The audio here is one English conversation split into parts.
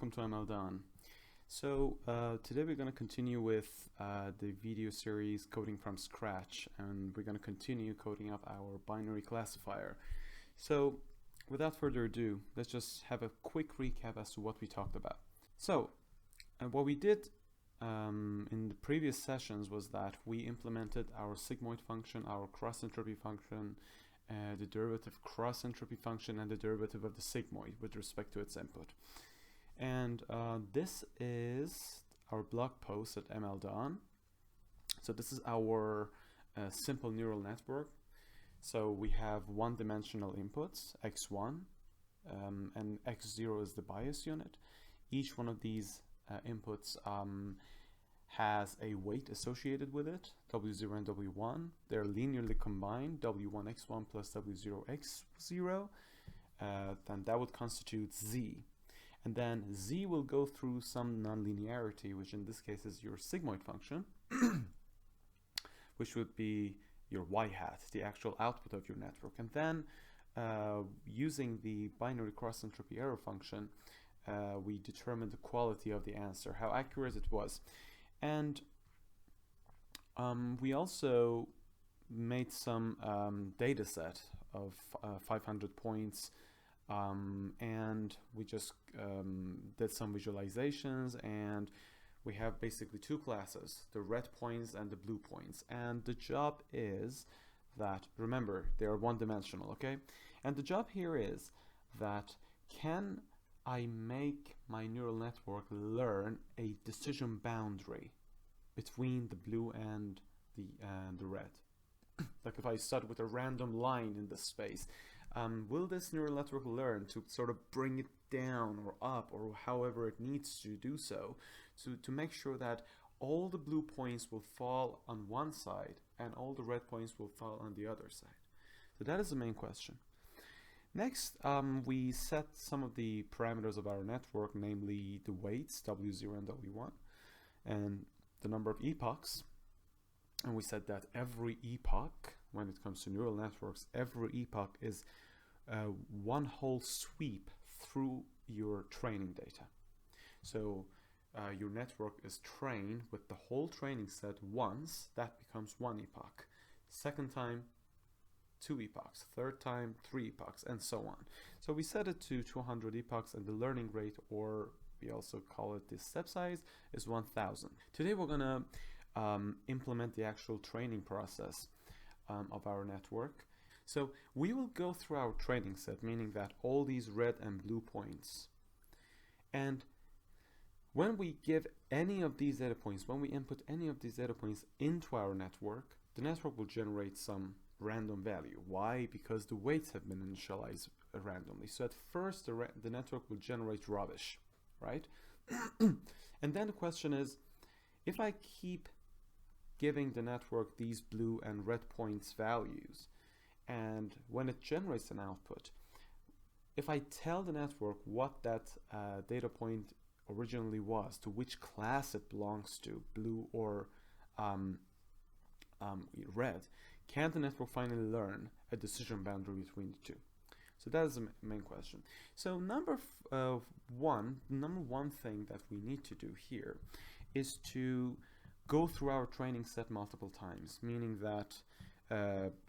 welcome to ML So today we're going to continue with the video series Coding from Scratch, and we're going to continue coding up our binary classifier. So without further ado, let's just have a quick recap as to what we talked about. So what we did in the previous sessions was that we implemented our sigmoid function, our cross entropy function, the derivative cross entropy function, and the derivative of the sigmoid with respect to its input. And this is our blog post at ML. So this is our simple neural network. So we have one-dimensional inputs, x1, and x0 is the bias unit. Each one of these inputs has a weight associated with it, w0 and w1. They're linearly combined, w1x1 plus w0x0. Then that would constitute z. And then z will go through some nonlinearity, which in this case is your sigmoid function, which would be your y hat, the actual output of your network. And then using the binary cross entropy error function, we determined the quality of the answer, how accurate it was. And we also made some data set of 500 points, and we just did some visualizations, and we have basically two classes, the red points and the blue points. And the job is that, remember, they are one-dimensional, okay? And the job here is that can I make my neural network learn a decision boundary between the blue and the red? Like if I start with a random line in the space, will this neural network learn to sort of bring it down or up or however it needs to do so to make sure that all the blue points will fall on one side and all the red points will fall on the other side? So that is the main question. Next, we set some of the parameters of our network, namely the weights, w0 and w1, and the number of epochs. And we said that every epoch, when it comes to neural networks, every epoch is one whole sweep through your training data. So your network is trained with the whole training set once, that becomes one epoch. Second time, 2 epochs, third time 3 epochs, and so on. So we set it to 200 epochs, and the learning rate, or we also call it the step size, is 1000. Today we're gonna implement the actual training process of our network. So we will go through our training set, meaning that all these red and blue points, and when we give any of these data points, when we input any of these data points into our network, the network will generate some random value. Why? Because the weights have been initialized randomly. So at first the network will generate rubbish, right? And then the question is, if I keep giving the network these blue and red points values, and when it generates an output, if I tell the network what that data point originally was, to which class it belongs to, blue or red, can the network finally learn a decision boundary between the two? So that is the main question. So number one thing that we need to do here is to go through our training set multiple times, meaning that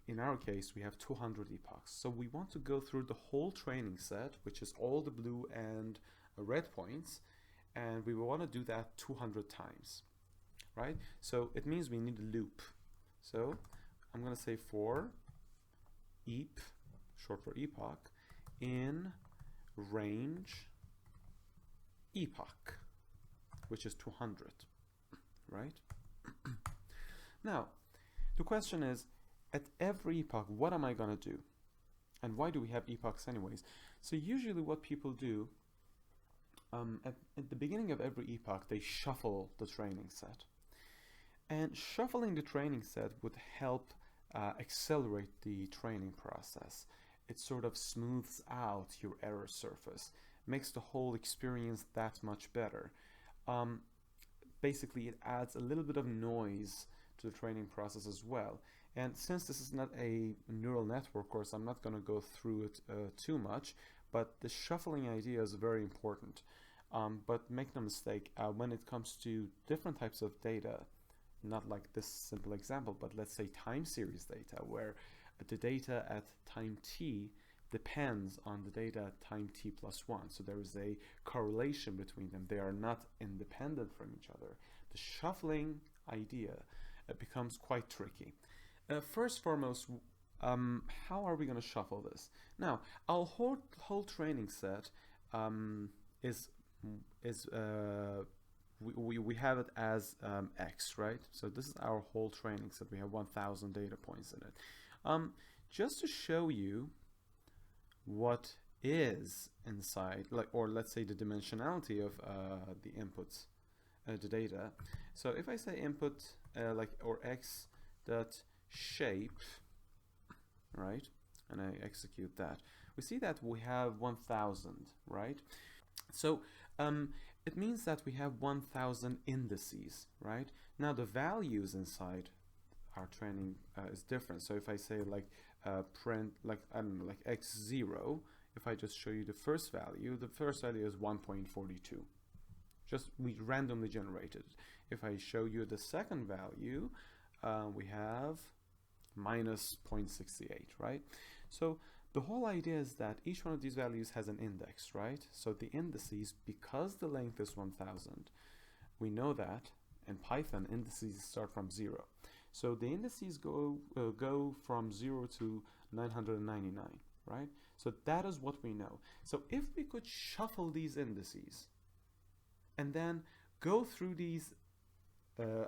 in our case we have 200 epochs. So we want to go through the whole training set, which is all the blue and red points, and we want to do that 200 times, right? So it means we need a loop. So I'm going to say for eep, short for epoch, in range epoch, which is 200, right? Now, the question is, at every epoch, what am I going to do? And why do we have epochs anyways? So usually what people do, at the beginning of every epoch, they shuffle the training set. And shuffling the training set would help accelerate the training process. It sort of smooths out your error surface, makes the whole experience that much better. Basically, it adds a little bit of noise to the training process as well. And since this is not a neural network course, I'm not going to go through it too much, but the shuffling idea is very important. But make no mistake, when it comes to different types of data, not like this simple example, but let's say time series data, where the data at time t depends on the data at time t plus 1. So there is a correlation between them. They are not independent from each other. The shuffling idea becomes quite tricky. First foremost, how are we going to shuffle this? Now, our whole training set is we have it as X, right? So this is our whole training set. We have 1,000 data points in it. Just to show you what is inside, or let's say the dimensionality of the inputs, the data. So if I say input or X dot shape, right, and I execute that, we see that we have 1,000, right? So it means that we have 1,000 indices, right? Now the values inside our training is different. So if I say print I don't know, like x0, if I just show you the first value is 1.42. Just we randomly generated. If I show you the second value, we have minus 0.68, right? So the whole idea is that each one of these values has an index, right? So the indices, because the length is 1,000, we know that in Python indices start from 0. So the indices go from 0 to 999, right? So that is what we know. So if we could shuffle these indices and then go through these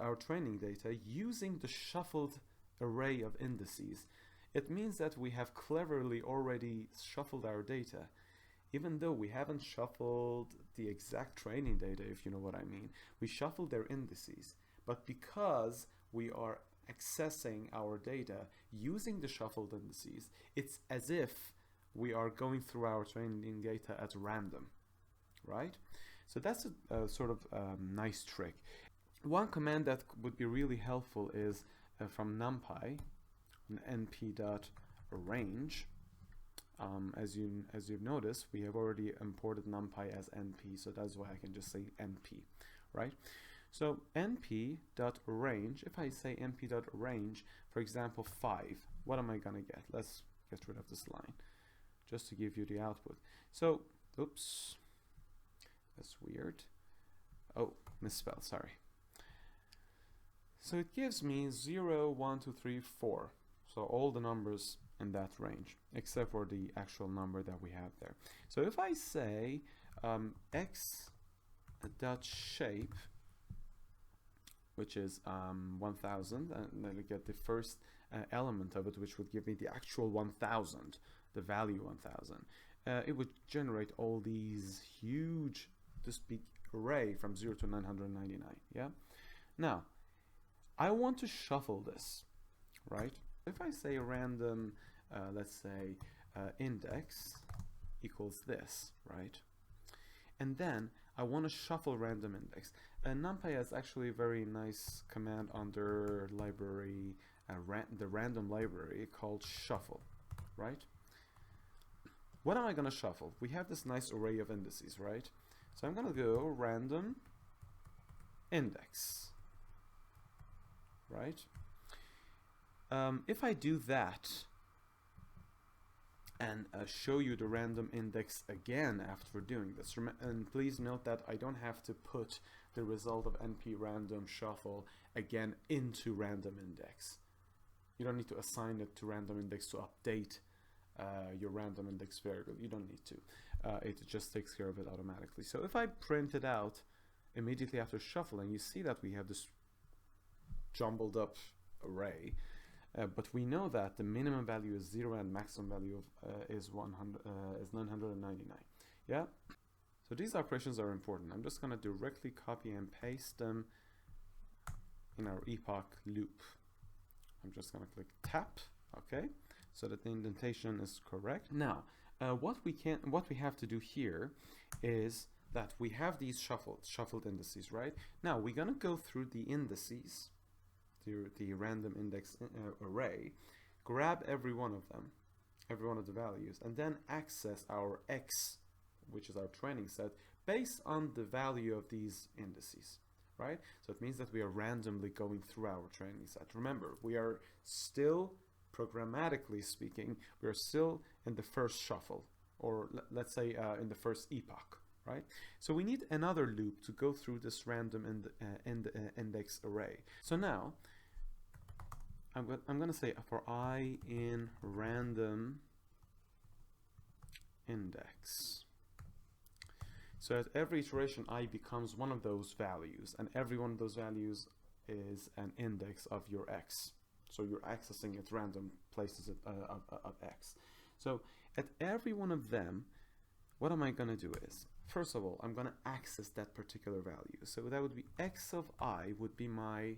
our training data using the shuffled array of indices, it means that we have cleverly already shuffled our data, even though we haven't shuffled the exact training data, if you know what I mean. We shuffled their indices, but because we are accessing our data using the shuffled indices, it's as if we are going through our training data at random, right? So that's a sort of nice trick. One command that would be really helpful is from NumPy, np.arrange. As you've noticed, we have already imported NumPy as np, so that's why I can just say np, right? So np.arrange, if I say np.arrange, for example, 5, what am I gonna get? Let's get rid of this line, just to give you the output. So, oops, that's weird. Oh, misspelled, sorry. So it gives me 0, 1, 2, 3, 4. So all the numbers in that range, except for the actual number that we have there. So if I say x.shape, which is 1,000, and then I get the first element of it, which would give me the actual 1,000, the value 1,000. It would generate all these huge, this big array from 0 to 999, yeah? Now, I want to shuffle this, right? If I say random, let's say index equals this, right? And then I want to shuffle random index. NumPy has actually a very nice command under library, the random library called shuffle, right? What am I going to shuffle? We have this nice array of indices, right? So I'm going to go random index, right? If I do that and show you the random index again after doing this, and please note that I don't have to put the result of np random shuffle again into random index. You don't need to assign it to random index to update your random index variable. You don't need to. It just takes care of it automatically. So if I print it out immediately after shuffling, you see that we have this jumbled up array. But we know that the minimum value is 0 and maximum value is 999. Yeah? So these operations are important. I'm just going to directly copy and paste them in our epoch loop. I'm just going to click tap, okay, so that the indentation is correct. Now, what we have to do here is that we have these shuffled indices, right? Now we're going to go through the indices, the random index array, grab every one of them, every one of the values, and then access our X, which is our training set, based on the value of these indices, right? So it means that we are randomly going through our training set. Remember, we are still, programmatically speaking, we are still in the first shuffle, or let's say in the first epoch, right? So we need another loop to go through this random index array. So now I'm going to say for I in random index. So at every iteration, I becomes one of those values, and every one of those values is an index of your X. So you're accessing at random places of X. So at every one of them, what am I going to do is, first of all, I'm going to access that particular value. So that would be X of I would be my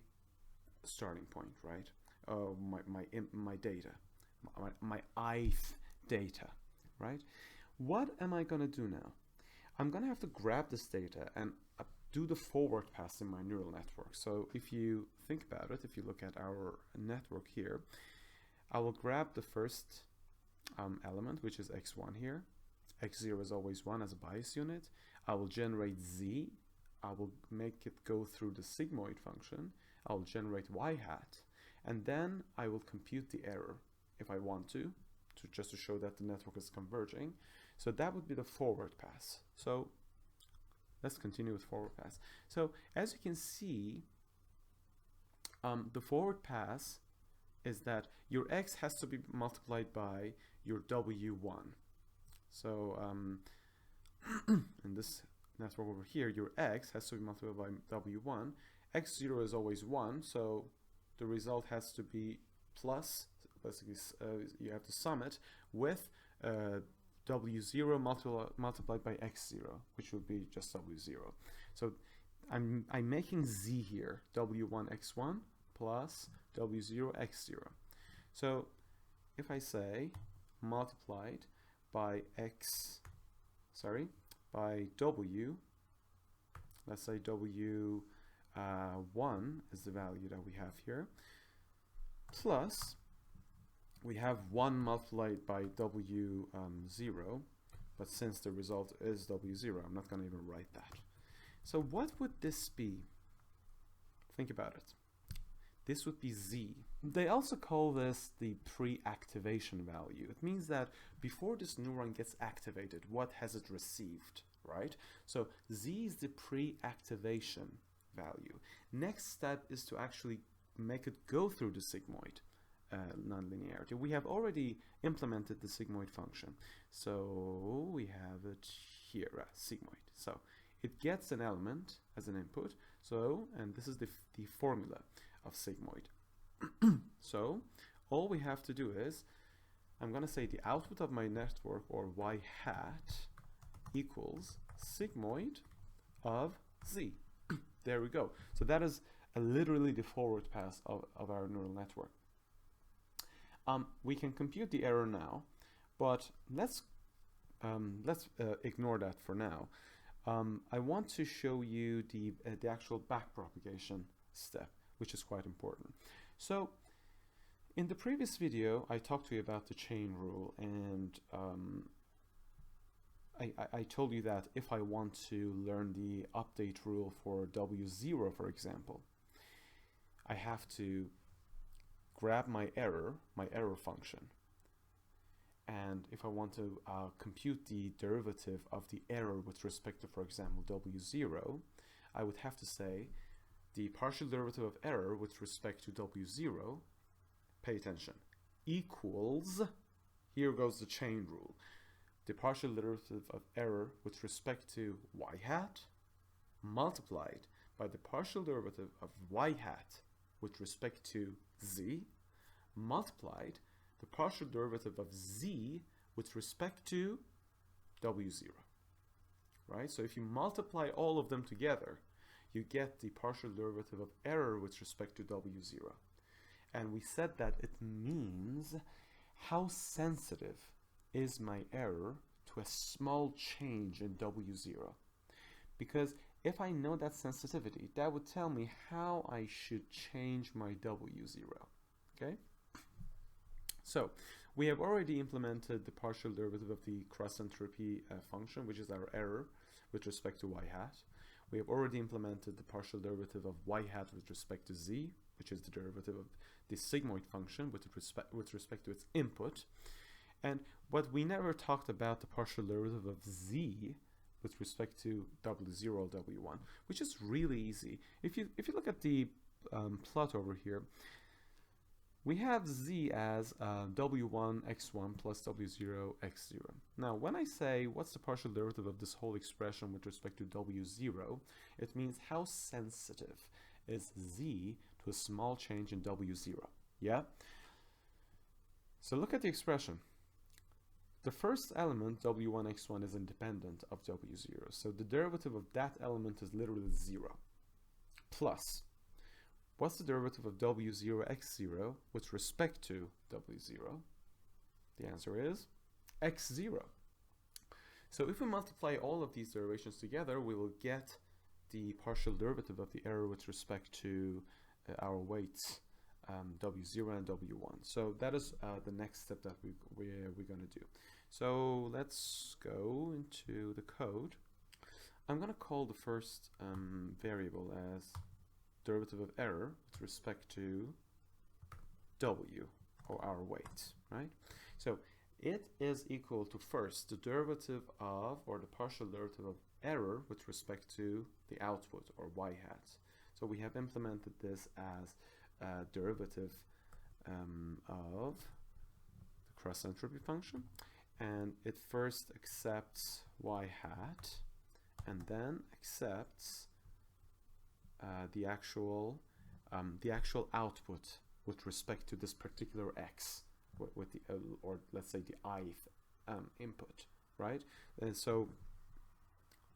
starting point, right? My data, my ith data, right? What am I going to do now? I'm going to have to grab this data and do the forward pass in my neural network. So if you think about it, if you look at our network here, I will grab the first element, which is x1 here. x0 is always 1 as a bias unit. I will generate z. I will make it go through the sigmoid function. I will generate y hat. And then I will compute the error if I want to just to show that the network is converging. So that would be the forward pass. So let's continue with forward pass. So as you can see, the forward pass is that your x has to be multiplied by your w1. So in this network over here, your x has to be multiplied by w1. x0 is always 1, so the result has to be plus, basically you have to sum it with w0 multiplied by x0, which would be just w0. So I'm making z here, w1 x1 plus w0 x0. So if I say multiplied by by w, let's say w1 is the value that we have here, plus we have 1 multiplied by w0, but since the result is w0, I'm not going to even write that. So what would this be? Think about it. This would be z. They also call this the pre-activation value. It means that before this neuron gets activated, what has it received, right? So z is the pre-activation value. Next step is to actually make it go through the sigmoid non-linearity. We have already implemented the sigmoid function. So we have it here, sigmoid. So it gets an element as an input. So, and this is the formula of sigmoid. So all we have to do is, I'm going to say the output of my network, or y hat, equals sigmoid of z. There we go. So that is literally the forward pass of our neural network. We can compute the error now, but let's ignore that for now. I want to show you the actual backpropagation step, which is quite important. So in the previous video, I talked to you about the chain rule, and I told you that if I want to learn the update rule for W0, for example, I have to grab my error function, and if I want to compute the derivative of the error with respect to, for example, W0, I would have to say the partial derivative of error with respect to W0, pay attention, equals, here goes the chain rule, the partial derivative of error with respect to y hat multiplied by the partial derivative of y hat with respect to z multiplied the partial derivative of z with respect to w0, right? So if you multiply all of them together, you get the partial derivative of error with respect to w0. And we said that it means how sensitive is my error to a small change in w0. Because if I know that sensitivity, that would tell me how I should change my w0, okay? So we have already implemented the partial derivative of the cross entropy function, which is our error, with respect to y hat. We have already implemented the partial derivative of y hat with respect to z, which is the derivative of the sigmoid function with respect to its input. And what we never talked about the partial derivative of z with respect to w0 or w1, which is really easy. If you look at the plot over here, we have z as w1 x1 plus w0 x0. Now, when I say what's the partial derivative of this whole expression with respect to w0, it means how sensitive is z to a small change in w0. Yeah? So look at the expression. The first element, w1 x1, is independent of w0. So the derivative of that element is literally 0. Plus, what's the derivative of w0 x0 with respect to w0? The answer is x0. So if we multiply all of these derivations together, we will get the partial derivative of the error with respect to our weights w0 and w1. So that is the next step that we're going to do. So let's go into the code. I'm going to call the first variable as derivative of error with respect to w, or our weight, right? So it is equal to first the derivative of, or the partial derivative of error with respect to the output, or y hat. So we have implemented this as a derivative of the cross entropy function, and it first accepts y hat and then accepts the actual output with respect to this particular x with the or let's say the ith input, right? And so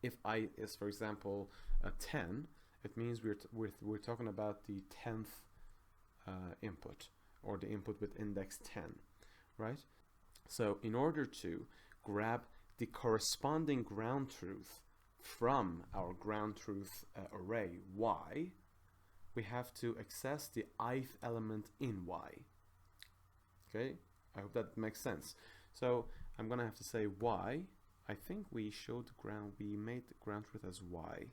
if I is, for example, a 10, it means we're talking about the 10th input, or the input with index 10, right? So in order to grab the corresponding ground truth from our ground truth array y, we have to access the ith element in y. Okay, I hope that makes sense. So I'm gonna have to say y. I think we showed we made the ground truth as y.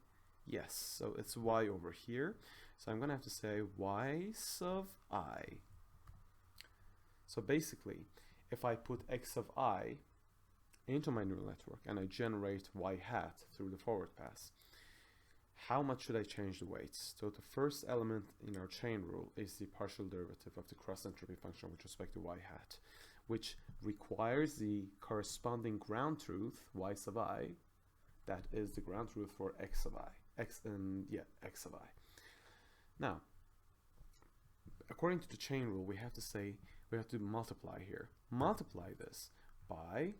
Yes, so it's y over here. So I'm gonna have to say y sub I. So basically, if I put x of I into my neural network and I generate y hat through the forward pass, how much should I change the weights? So the first element in our chain rule is the partial derivative of the cross entropy function with respect to y hat, which requires the corresponding ground truth y sub I, that is the ground truth for x of I, x of I. Now, according to the chain rule, we have to multiply here. Multiply this by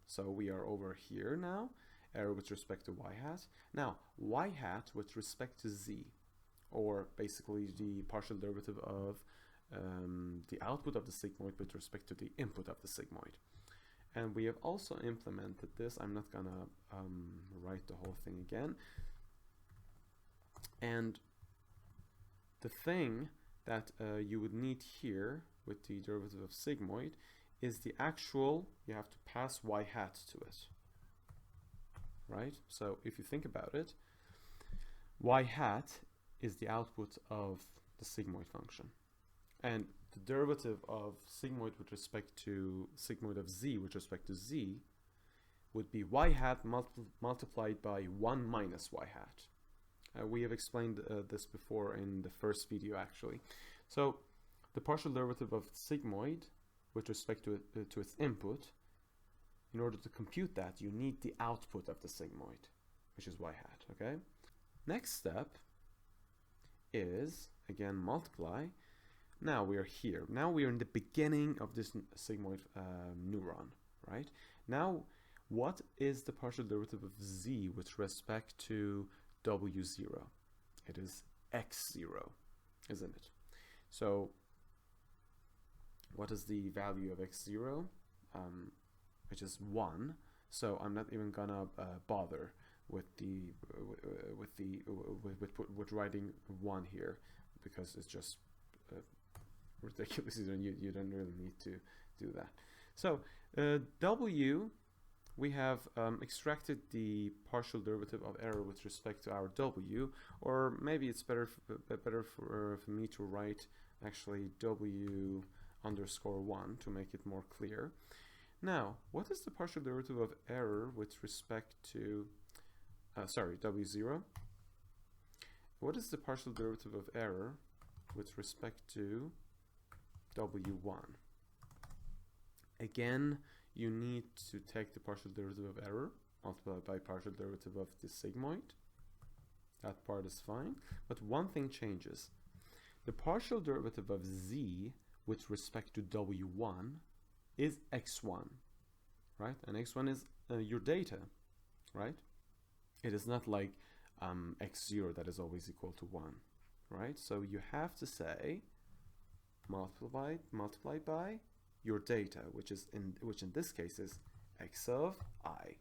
so we are over here now, error with respect to y hat. Now, y hat with respect to z, or basically the partial derivative of the output of the sigmoid with respect to the input of the sigmoid. And we have also implemented this. I'm not gonna write the whole thing again. And the thing that you would need here with the derivative of sigmoid is the actual, you have to pass y hat to it, right? So if you think about it, y hat is the output of the sigmoid function, and the derivative of sigmoid with respect to sigmoid of z with respect to z would be y hat multiplied by 1 minus y hat. We have explained this before in the first video, actually. So the partial derivative of sigmoid with respect to its input, in order to compute that, you need the output of the sigmoid, which is y hat, okay? Next step is, again, multiply. Now we are here. Now we are in the beginning of this sigmoid neuron, right? Now, what is the partial derivative of z with respect to w0? It is x0, isn't it? So what is the value of x0? Which is 1. So I'm not even gonna bother with writing 1 here, because it's just ridiculous. You don't really need to do that. So w we have extracted the partial derivative of error with respect to our w, or maybe it's better for me to write actually w underscore 1 to make it more clear. Now, what is the partial derivative of error with respect to, w0? What is the partial derivative of error with respect to w1? Again, you need to take the partial derivative of error multiplied by partial derivative of the sigmoid. That part is fine, but one thing changes. The partial derivative of z with respect to w1 is x1, right? And x1 is your data, right? It is not like x0 that is always equal to 1, right? So you have to say multiplied by your data, which in this case is x of I,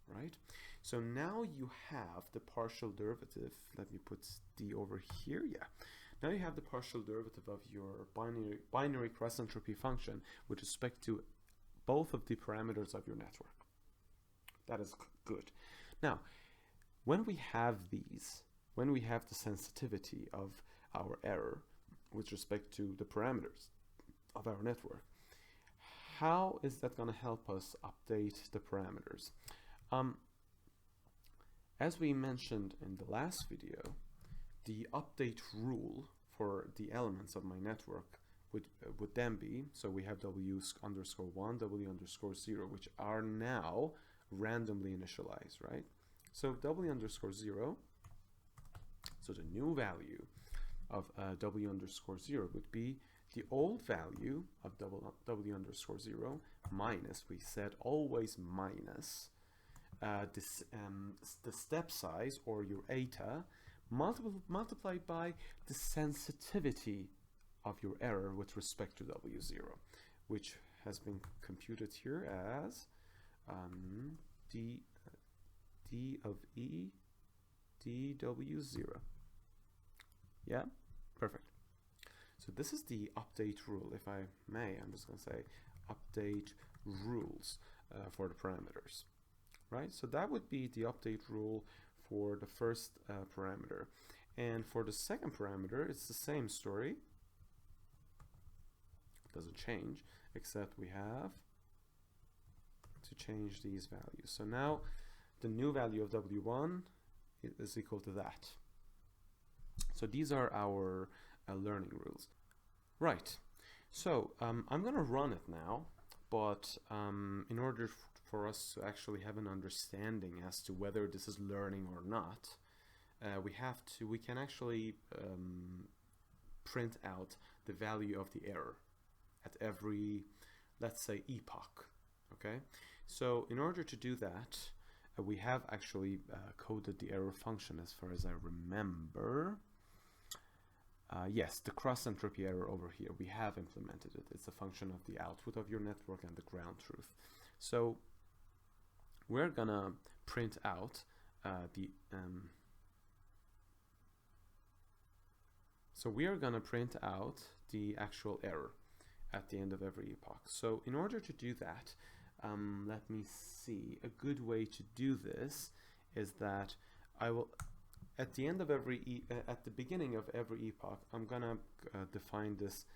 right? So now you have the partial derivative. Let me put d over here. Yeah. Now you have the partial derivative of your binary cross-entropy function with respect to both of the parameters of your network. That is good. Now, when we have these, when we have the sensitivity of our error with respect to the parameters of our network, how is that going to help us update the parameters? As we mentioned in the last video, the update rule for the elements of my network would then be, so we have w underscore 1, w underscore 0, which are now randomly initialized, right? So w underscore 0, so the new value of w underscore 0 would be the old value of w underscore 0 minus, we said always minus, the step size or your eta multiplied by the sensitivity of your error with respect to w0, which has been computed here as d of e dw0. Yeah, perfect. So this is the update rule. If I may, I'm just going to say update rules for the parameters, right? So that would be the update rule for the first parameter. And for the second parameter, it's the same story. It doesn't change, except we have to change these values. So now the new value of w1 is equal to that. So these are our learning rules. Right. So I'm going to run it now, but in order for us to actually have an understanding as to whether this is learning or not, we can actually print out the value of the error at every, let's say, epoch. Okay. So in order to do that, we have actually coded the error function as far as I remember. Yes, the cross-entropy error over here, we have implemented it. It's a function of the output of your network and the ground truth. So we're gonna print out the actual error at the end of every epoch. So in order to do that, let me see. A good way to do this is that I will, at the end of every at the beginning of every epoch, I'm gonna define this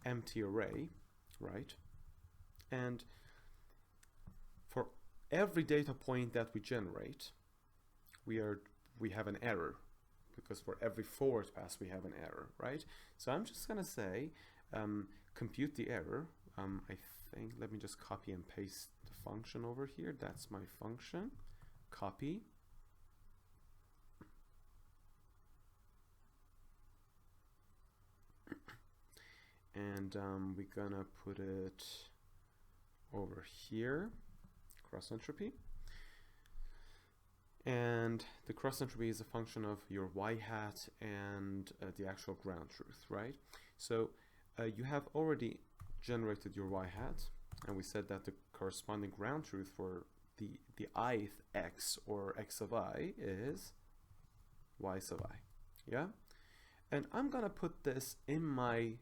empty array, right? And for every data point that we generate, we have an error, because for every forward pass we have an error, right? So I'm just gonna say compute the error. I think, let me just copy and paste the function over here. That's my function. Copy. And we're gonna put it over here, cross entropy. And the cross entropy is a function of your y hat and the actual ground truth, right? So you have already generated your y hat, and we said that the corresponding ground truth for the ith x, or x of I, is y sub I. Yeah? And I'm gonna put this in my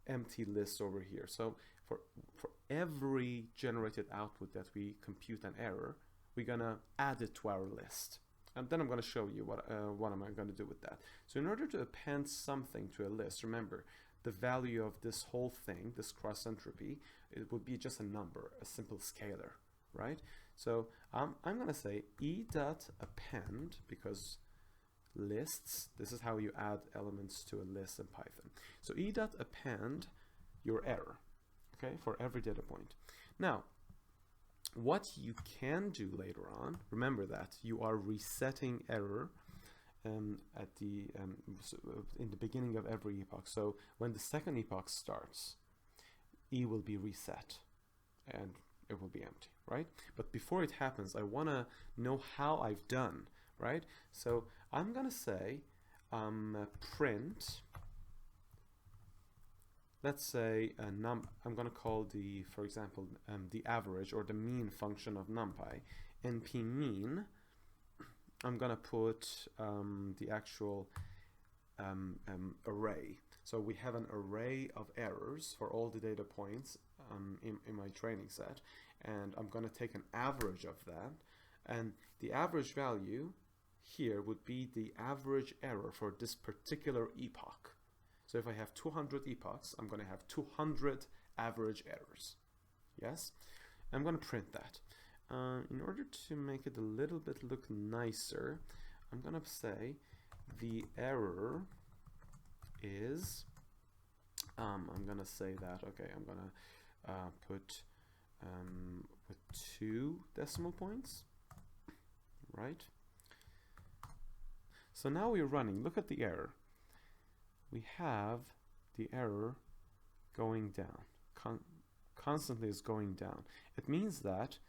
empty list over here. So for every generated output that we compute an error, we're gonna add it to our list. And then I'm going to show you what am I going to do with that. So in order to append something to a list, remember the value of this whole thing, this cross entropy, it would be just a number, a simple scalar, right? So I'm going to say e.append, because lists, this is how you add elements to a list in Python. So e.append your error, okay, for every data point. Now, what you can do later on, remember that you are resetting error at the in the beginning of every epoch. So when the second epoch starts, E will be reset and it will be empty, right? But before it happens, I want to know how I've done, right? So I'm going to say print, let's say I'm going to call the, for example, the average or the mean function of NumPy, np mean. I'm going to put the actual array. So we have an array of errors for all the data points in my training set, and I'm going to take an average of that, and the average value here would be the average error for this particular epoch. So if I have 200 epochs, I'm going to have 200 average errors. Yes? I'm going to print that. In order to make it a little bit look nicer, I'm going to say the error is, I'm going to say that, okay, I'm going to put with 2 decimal points, right? So now we're running. Look at the error. We have the error going down, constantly is going down. It means that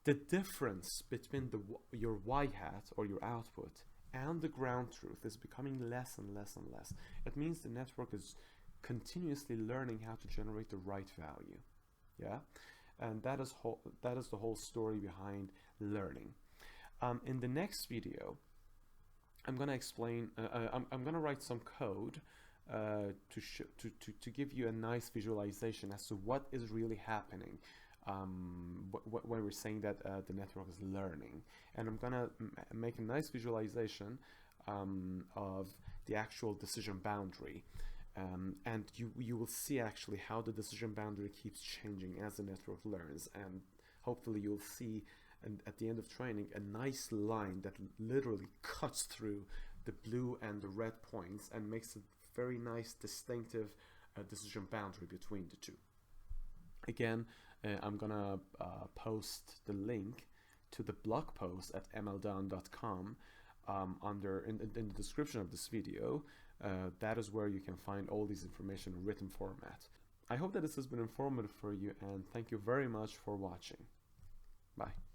the difference between your y-hat or your output and the ground truth is becoming less and less and less. It means the network is continuously learning how to generate the right value. Yeah, and that is the whole story behind learning. In the next video, I'm going to explain. I'm going to write some code to give you a nice visualization as to what is really happening when we're saying that the network is learning. And I'm gonna make a nice visualization of the actual decision boundary, and you will see actually how the decision boundary keeps changing as the network learns, and hopefully you'll see at the end of training a nice line that literally cuts through the blue and the red points and makes a very nice distinctive decision boundary between the two. Again, I'm gonna post the link to the blog post at mldon.com in the description of this video. That is where you can find all these information in written format. I hope that this has been informative for you, and thank you very much for watching. Bye.